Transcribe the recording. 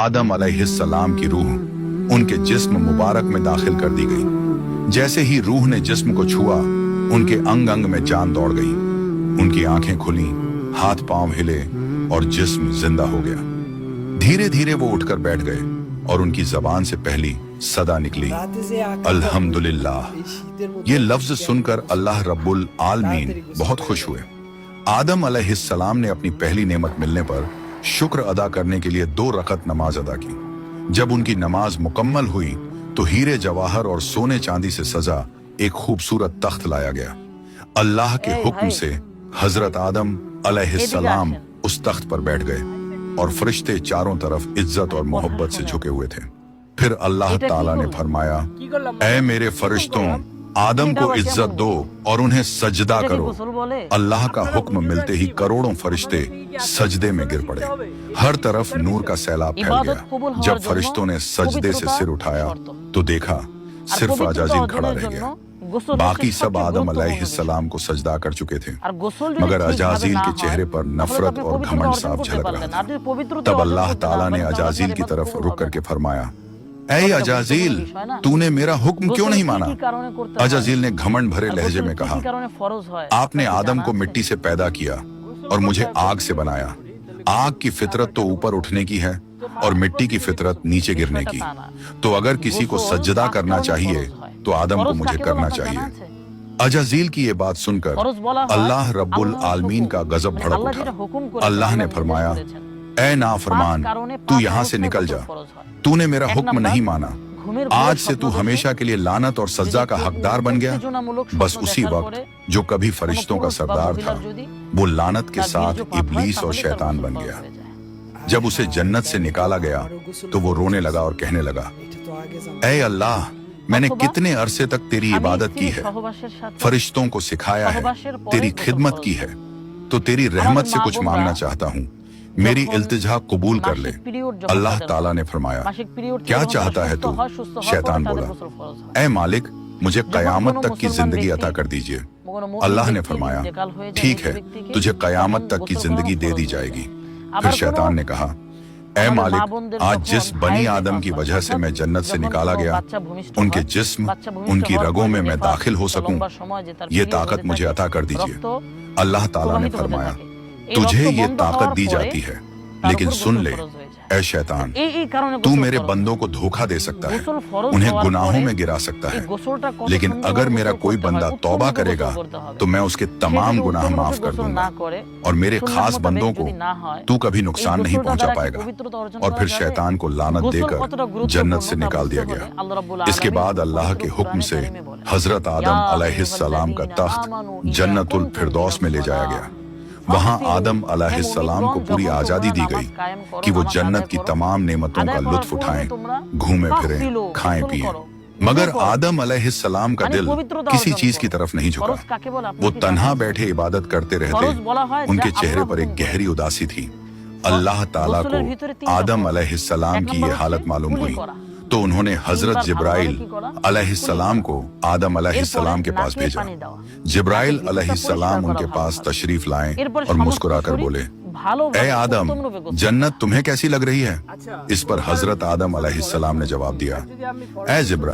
आदम अलैहिस्सलाम की रूह उनके जिस्म मुबारक में दाखिल कर दी गई। जैसे ही रूह ने जिस्म को छुआ, उनके अंग अंग में जान दौड़ गई। उनकी आंखें खुली, हाथ पांव हिले और जिस्म जिंदा हो गया। धीरे धीरे वो उठकर बैठ गए और उनकी जबान से पहली सदा निकली, अल्हम्दुलिल्लाह। ये लफ्ज सुनकर अल्लाह रब्बुल आलमीन बहुत खुश हुए। आदम अलैहिस्सलाम ने अपनी पहली नेमत मिलने पर शुक्र अदा करने के लिए 2 रकत नमाज अदा की। जब उनकी नमाज मुकम्मल हुई तो हीरे जवाहर और सोने चांदी से सजा एक खूबसूरत तख्त लाया गया। अल्लाह के हुक्म से हजरत आदम अलैहिस्सलाम उस तख्त पर बैठ गए और फरिश्ते चारों तरफ इज्जत और मोहब्बत से झुके हुए थे। फिर अल्लाह ताला ने फरमाया, ऐ मेरे फरिश्तों, आदम को इज्जत दो और उन्हें सजदा करो। अल्लाह का हुक्म मिलते ही करोड़ों फरिश्ते सजदे में गिर पड़े। हर तरफ नूर का सैलाब फैल गया। जब फरिश्तों ने सजदे से सिर उठाया तो देखा सिर्फ अजाजील खड़ा रह गया। बाकी सब आदम अलैहिस्सलाम को सजदा कर चुके थे, मगर अजाजील के चेहरे पर नफरत और घमंड साफ झलक रहा था। तब अल्लाह ताला ने अजाजील की तरफ रुक करके फरमाया, ऐ अजाजील, तूने मेरा हुक्म क्यों नहीं माना? अजाजील ने घमंड भरे लहजे में कहा, आपने आदम को मिट्टी से पैदा किया और मुझे आग से बनाया। आग की फितरत तो ऊपर उठने की है और मिट्टी की फितरत नीचे गिरने की। तो अगर किसी को सजदा करना चाहिए तो आदम को मुझे करना चाहिए। अजाजील की ये बात सुनकर अल्लाह रब्बुल आलमीन का गजब भड़क उठा। अल्लाह ने फरमाया, ऐ नाफरमान, तू यहाँ से निकल जा। तूने मेरा हुक्म नहीं माना। आज से तू हमेशा के लिए लानत और सजा का हकदार बन गया। बस उसी वक्त जो कभी फरिश्तों का सरदार था, वो लानत के साथ इब्लीस और शैतान बन गया। जब उसे जन्नत से निकाला गया तो वो रोने लगा और कहने लगा, ऐ अल्लाह, मैंने कितने अरसे तक तेरी इबादत की है, फरिश्तों को सिखाया है, तेरी खिदमत की है, तो तेरी रहमत से कुछ मांगना चाहता हूँ। मेरी इल्तिजा कबूल कर ले। अल्लाह ताला ने फरमाया, क्या चाहता है तू? शैतान बोला, ऐ मालिक, मुझे कयामत तक की जिंदगी अता कर दीजिए। अल्लाह ने फरमाया, ठीक है, तुझे कयामत तक की जिंदगी दे दी जाएगी। फिर शैतान ने कहा, ऐ मालिक, आज जिस बनी आदम की वजह से मैं जन्नत से निकाला गया, उनके जिस्म, उनकी रगों में मैं दाखिल हो सकूं, ये ताकत मुझे अता कर दीजिए। अल्लाह ताला ने फरमाया, तुझे ये ताकत दी जाती है, लेकिन सुन ले, ऐ शैतान, तू मेरे बंदों को धोखा दे सकता है, उन्हें गुनाहों में गिरा सकता है, लेकिन अगर मेरा कोई बंदा तौबा करेगा तो मैं उसके तमाम गुनाह माफ कर दूंगा और मेरे खास बंदों को तू कभी नुकसान नहीं पहुंचा पाएगा। और फिर शैतान को लानत देकर जन्नत से निकाल दिया गया। इसके बाद अल्लाह के हुक्म से हजरत आदम अलैहिस्सलाम का तख्त जन्नतुल फिरदौस में ले जाया गया। वहां आदम अलैहिस्सलाम को पूरी आजादी दी गई कि वो जन्नत की तमाम नेमतों का लुत्फ उठाएं, घूमे फिरें, खाएं पिएं। मगर आदम अलैहिस्सलाम का दिल किसी चीज की तरफ नहीं झुका। वो तन्हा बैठे इबादत करते रहते। उनके चेहरे पर एक गहरी उदासी थी। अल्लाह ताला को आदम अलैहिस्सलाम की ये हालत मालूम हुई तो उन्होंने हजरत जिब्राइल अलैहिस्सलाम को आदम अलैहिस्सलाम के पास भेजा। जिब्राइल अलैहिस्सलाम उनके पास तशरीफ लाए और मुस्कुराकर बोले, ऐ आदम, जन्नत तुम्हें कैसी लग रही है? इस पर हजरत आदम अलैहिस्सलाम ने जवाब दिया, ऐ जिब्राइल,